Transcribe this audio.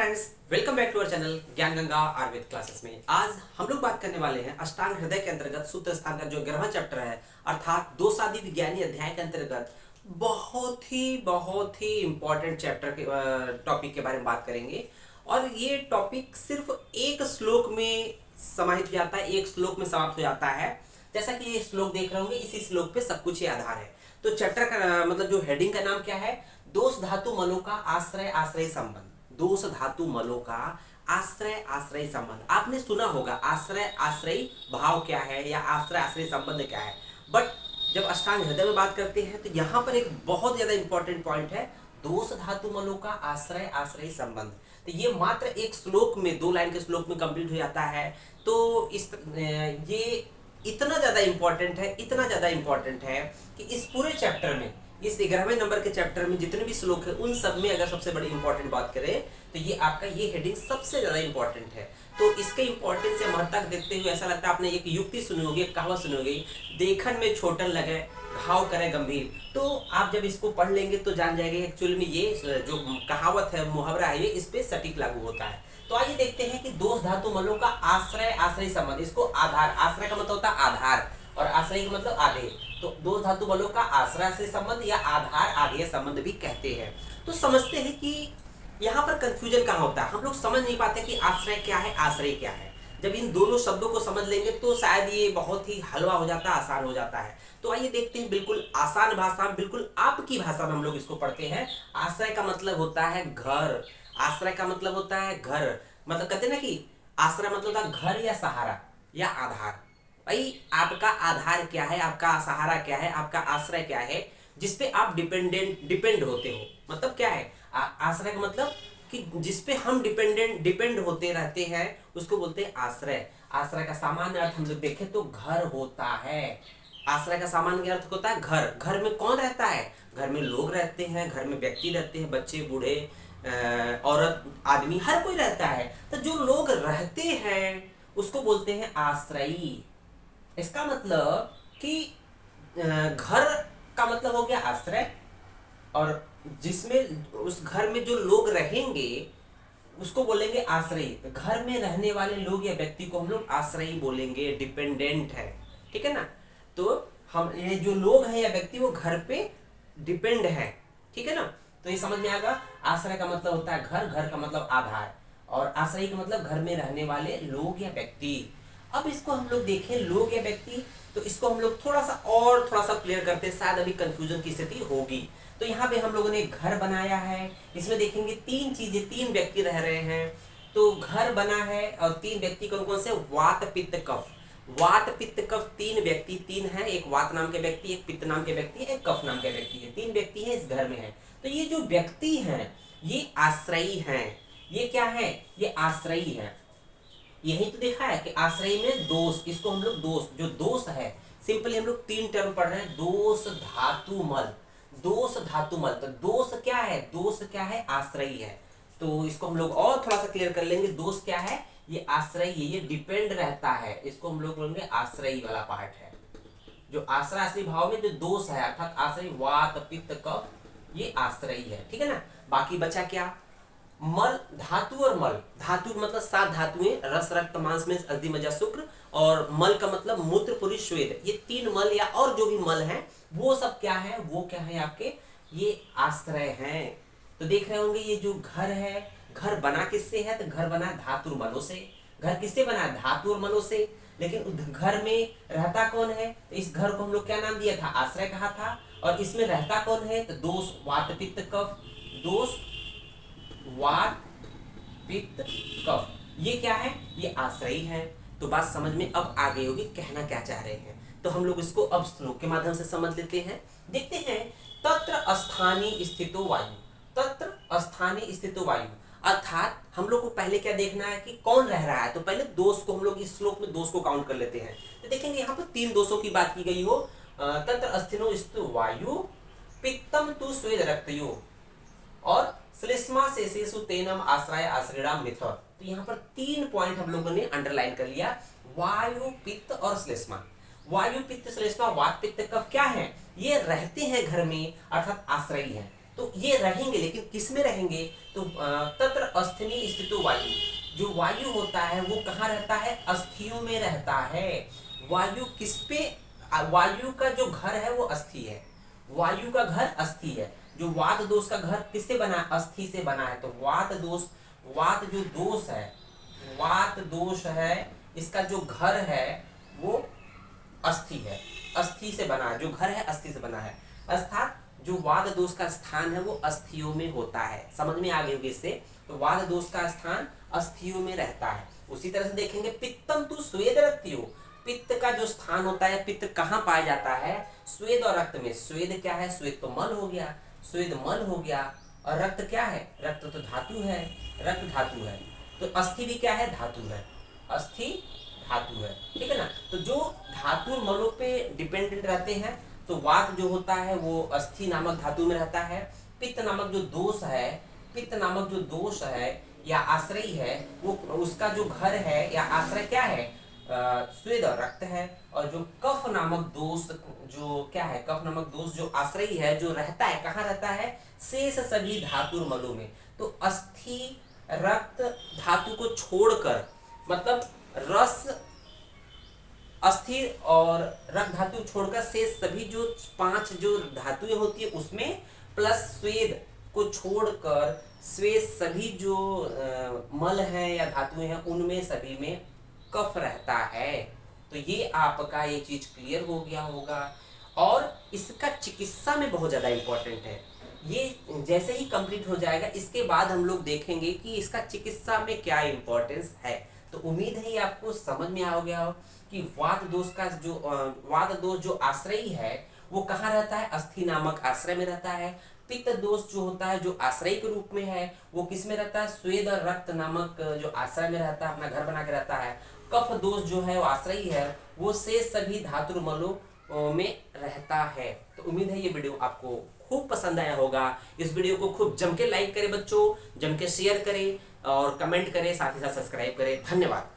Friends, welcome back to our channel Gyan Ganga Ayurveda classes में। आज हम लोग बात करने वाले हैं अष्टांग हृदय के अंतर्गत सूत्र स्थान का जो 11वां चैप्टर है, अर्थात दोषादि विज्ञानी अध्याय के अंतर्गत बहुत ही इंपॉर्टेंट चैप्टर के टॉपिक के बारे में बात करेंगे। और ये टॉपिक सिर्फ एक श्लोक में समाहित हो जाता है, एक श्लोक में समाप्त हो जाता है। जैसा कि ये श्लोक देख रहे होंगे, इसी श्लोक पे सब कुछ ये आधार है। तो चैप्टर का मतलब जो हेडिंग का नाम क्या है? दोष धातु मलों का आश्रय आश्रय संबंध। दोष धातु मलों का आश्रय आश्रय संबंध। आपने सुना होगा आश्रय आश्रय भाव क्या है या आश्रय आश्रय संबंध क्या है, बट जब अष्टांग हृदय में बात करते हैं तो यहाँ पर एक बहुत ज्यादा इंपॉर्टेंट पॉइंट है, दोष धातु मलों का आश्रय आश्रय संबंध। तो ये मात्र एक श्लोक में, 2 लाइन के श्लोक में कंप्लीट हो जाता है। तो ये इतना ज्यादा इंपॉर्टेंट है कि इस पूरे चैप्टर में, इस 11वें नंबर के चैप्टर में जितने भी श्लोक है उन सब में अगर सबसे बड़ी इंपॉर्टेंट बात करें तो ये आपका ये हेडिंग सबसे ज्यादा इंपॉर्टेंट है। तो इसके इंपॉर्टेंस से महत्ता देखते हुए ऐसा लगता है, आपने एक युक्ति सुनी होगी, एक कहावत सुनी होगी, देखन में छोटन लगे घाव करे गंभीर। तो आप जब इसको पढ़ लेंगे तो जान जाएंगे एक्चुअली में ये जो कहावत है, मुहावरा है, ये इस पे सटीक लागू होता है। तो आइए देखते हैं कि दोष धातु मलों का आश्रय आश्रय संबंध, इसको आधार, आश्रय का मतलब होता है आधार और आश्रय का मतलब आधे। तो दोष धातु बलों का आश्रय आश्रय संबंध या आधार आधेय संबंध भी कहते हैं। तो समझते हैं कि यहाँ पर कंफ्यूजन कहाँ होता है, हम लोग समझ नहीं पाते कि आश्रय क्या है आश्रय क्या है। जब इन दोनों शब्दों को समझ लेंगे तो शायद ये बहुत ही हलवा हो जाता है, आसान हो जाता है। तो आइए देखते हैं, बिल्कुल आसान भाषा में, बिल्कुल आपकी भाषा में हम लोग इसको पढ़ते हैं। आश्रय का मतलब होता है घर, आश्रय का मतलब होता है घर, मतलब कहते हैं ना कि आश्रय मतलब होता है घर या सहारा या आधार। भाई आपका आधार क्या है, आपका सहारा क्या है, आपका आश्रय क्या है, जिसपे आप डिपेंड होते हो। मतलब क्या है आश्रय का मतलब कि जिसपे हम डिपेंड होते रहते हैं, उसको बोलते हैं आश्रय। आश्रय का सामान्य अर्थ हम लोग देखें तो घर होता है। आश्रय का सामान्य अर्थ होता है घर। घर में कौन रहता है? घर में लोग रहते हैं, घर में व्यक्ति रहते हैं, बच्चे बूढ़े औरत आदमी, हर कोई रहता है। तो जो लोग रहते हैं उसको बोलते हैं आश्रयी। इसका मतलब कि घर का मतलब हो गया आश्रय, और जिसमें उस घर में जो लोग रहेंगे उसको बोलेंगे आश्रयी। घर में रहने वाले लोग या व्यक्ति को हम लोग आश्रयी बोलेंगे, डिपेंडेंट है, ठीक है ना। तो हम ये जो लोग हैं या व्यक्ति वो घर पे डिपेंड है, ठीक है ना। तो ये समझ में आएगा, आश्रय का मतलब होता है घर, घर का मतलब आधार, और आश्रय का मतलब घर में रहने वाले लोग या व्यक्ति। अब इसको हम लोग देखें लोग या व्यक्ति, तो इसको हम लोग थोड़ा सा क्लियर करते हैं, शायद अभी कंफ्यूजन की स्थिति होगी। तो यहाँ पे हम लोगों ने घर बनाया है, इसमें देखेंगे 3 चीजें, 3 व्यक्ति रह रहे हैं। तो घर बना है और 3 व्यक्ति कौन कौन से? वात पित्त कफ। वात पित्त कफ 3 व्यक्ति, 3 है, एक वात नाम के व्यक्ति, एक पित्त नाम के व्यक्ति, एक कफ नाम के व्यक्ति है। 3 व्यक्ति है इस घर में है। तो ये जो व्यक्ति हैं ये आश्रयी हैं। ये क्या है? ये आश्रयी है। यही तो देखा है कि आश्रय में दोष, इसको हम लोग दोष, जो दोष है, सिंपली हम लोग 3 टर्म पढ़ रहे हैं, दोष धातु मल। दोष धातु मल, तो दोष क्या है? दोष क्या है? आश्रयी है। तो इसको हम लोग और थोड़ा सा क्लियर कर लेंगे, दोष क्या है? ये आश्रयी, ये डिपेंड रहता है, इसको हम लोग बोलेंगे आश्रयी वाला पार्ट है। जो आश्रय आश्रय भाव में जो दोष है, अर्थात आश्रय वात पित्त कफ, ये आश्रयी है, ठीक है ना। बाकी बचा क्या? मल, धातु और मल। धातु मतलब 7 धातुएं, रस रक्त मांस में अस्थि मज्जा शुक्र, और मल का मतलब मूत्र पुरी श्वेत। ये 3 मल या और जो भी मल हैं वो सब क्या है? वो क्या है आपके? ये आश्रय हैं। तो देख रहे होंगे ये जो घर है, घर बना किससे है? तो घर बना धातु और मलों से। घर किससे बना? धातु और मलों से। लेकिन घर में रहता कौन है? तो इस घर को हम लोग क्या नाम दिया था? आश्रय कहा था। और इसमें रहता कौन है? तो दोष वात पित्त कफ, दोष वात पित्त कफ, ये क्या है? ये आश्रयी है। तो बात समझ में अब आ गई होगी कहना क्या चाह रहे हैं। तो हम लोग इसको अब श्लोक के माध्यम से समझ लेते हैं। देखते हैं, तत्र स्थानीय स्थितो वायु। तत्र स्थानीय स्थितो वायु, अर्थात हम लोग को पहले क्या देखना है कि कौन रह रहा है। तो पहले दोष को हम लोग इस श्लोक में दोष को काउंट कर लेते हैं। तो देखेंगे यहाँ पर 3 दोषों की बात की गई हो। तत्र स्थिनो स्थितो वायु, पित्तम तु स्वेद रक्तयो, और श्लेष्मा शेषेषु तेनम आश्रय आश्रयणाम मिथ। तो यहाँ पर 3 पॉइंट हम लोगों ने अंडरलाइन कर लिया, वायु पित्त और श्लेष्मा। वायु पित्त श्लेष्मा वात पित्त कफ क्या है? ये रहते हैं घर में, अर्थात आश्रयी है। तो ये रहेंगे, लेकिन किस में रहेंगे? तो तत्र अस्थि स्थितो वायु, जो वायु होता है वो कहाँ रहता है? अस्थियों में रहता है। वायु किस पे? वायु का जो घर है वो अस्थि है, वायु का घर अस्थि है। जो वात दोष का घर किससे बना है? अस्थि से बना है। तो वात दोष, वात जो दोष है, वात दोष है, इसका जो घर है वो अस्थि है, अस्थि से बना है। जो घर है अस्थि से बना है, अर्थात जो वाद दोष का स्थान है वो अस्थियों में होता है। समझ में आ गई होगी इससे। तो वाद दोष का स्थान अस्थियों में रहता है। उसी तरह से देखेंगे पित्तम तु स्वेद रक्तियो, पित्त का जो स्थान होता है, पित्त कहाँ पाया जाता है? स्वेद और रक्त में। स्वेद क्या है? स्वेद तो मल हो गया, स्वेद मल हो गया। और रक्त क्या है? रक्त तो धातु है, रक्त धातु है। तो अस्थि भी क्या है? धातु है, अस्थि धातु है, ठीक है ना। तो जो धातु मलों पे डिपेंडेंट रहते हैं, तो वात जो होता है वो अस्थि नामक धातु में रहता है। पित्त नामक जो दोष है, पित्त नामक जो दोष है या आश्रय है, वो उसका जो घर है या आश्रय क्या है? स्वेद और रक्त है। और जो कफ नामक दोष, जो क्या है? कफ नामक दोष जो आश्रय है, जो रहता है, कहाँ रहता है? शेष सभी धातु मलों में। तो अस्थि रक्त धातु को छोड़कर, मतलब रस, अस्थि और रक्त धातु छोड़कर शेष सभी जो 5 जो धातुएं होती है उसमें, प्लस स्वेद को छोड़कर शेष सभी जो मल है या धातुएं हैं उनमें सभी में कफ रहता है। तो ये आपका ये चीज क्लियर हो गया होगा। और इसका चिकित्सा में बहुत ज्यादा इंपॉर्टेंट है। ये जैसे ही कंप्लीट हो जाएगा, इसके बाद हम लोग देखेंगे कि इसका चिकित्सा में क्या इंपॉर्टेंस है। तो उम्मीद है ये आपको समझ में आ गया हो कि वात दोष का जो वात दोष जो आश्रयी है वो कहाँ रहता है? अस्थि नामक आश्रय में रहता है। पित्त दोष जो होता है, जो आश्रय के रूप में है, वो किस में रहता है? स्वेद और रक्त नामक जो आश्रय में रहता है, अपना घर बना के रहता है। कफ दोष जो है वो आश्रयी है, वो शेष सभी धातु मलों में रहता है। तो उम्मीद है ये वीडियो आपको खूब पसंद आया होगा। इस वीडियो को खूब जम के लाइक करें बच्चों, जम के शेयर करें और कमेंट करें, साथ ही साथ सब्सक्राइब करें। धन्यवाद।